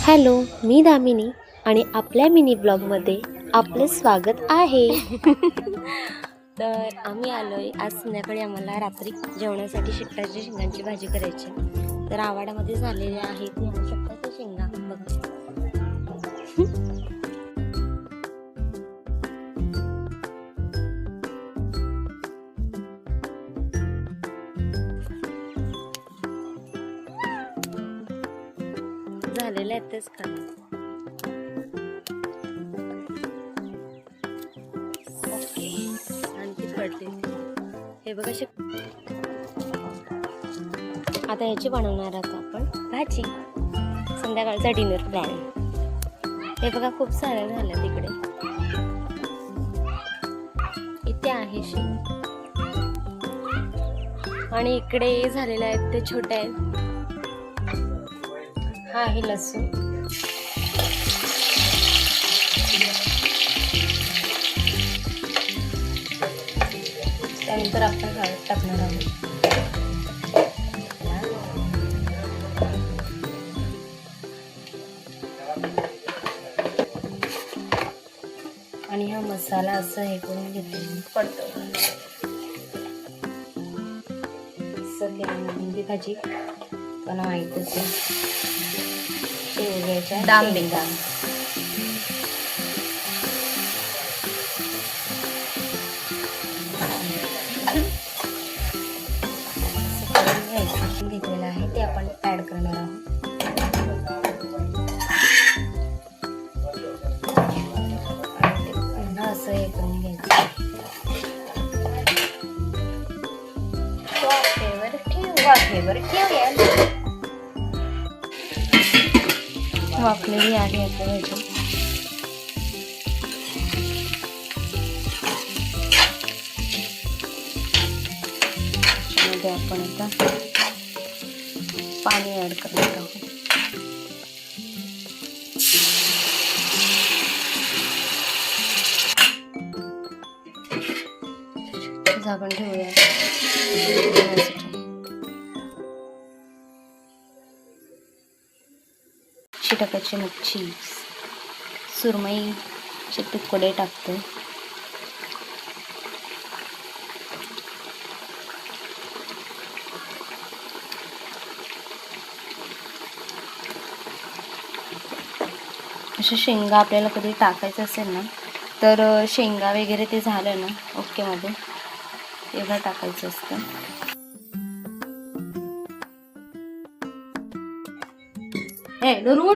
Hello, मी दामिनी आणि आपल्या mini ब्लॉगमध्ये आपलं स्वागत आहे. तर आम्ही आलोय आज संध्याकाळी. आम्हाला रात्री जेवणासाठी शेकटाच्या शेंगांची भाजी करायची. तर आवाडामध्ये झालेले आहे, तुम्ही पाहू शकता ते शेंगा बघा. झालेलं आहे तेच का ओके. आणखी पडते हे बघा आता याची बनवणार आहोत आपण भाजी. संध्याकाळचा डिनर प्लॅन. हे बघा खूप साऱ्या झाल्या तिकडे. इथे आहे शेंग आणि इकडे झालेले आहेत ते छोटे आहेत. हा आहे लसूण. त्यानंतर आपण हळद टाकणार आहोत. आणि हा मसाला असं हे करून घेते पडतो. भेंडी भाजी पण माहितच आहे. शेवग्याच्या शेंगा. घेतलेलं आहे ते आपण ऍड करणार आहोत. पुन्हा असं हे करून घ्यायचं. वाफेवर ठेवूया. वाफलेली आहे आपल्या ह्याची. त्यामध्ये आपण आता पाणी ऍड करणार आहोत. झाकण ठेवूया. टाकायची मच्छी सुरमईचे तुकडे टाकते. अशा शेंगा आपल्याला कधी टाकायचं असेल ना तर शेंगा वगैरे ते झालं ना ओके मध्ये एवढं टाकायचं असतं.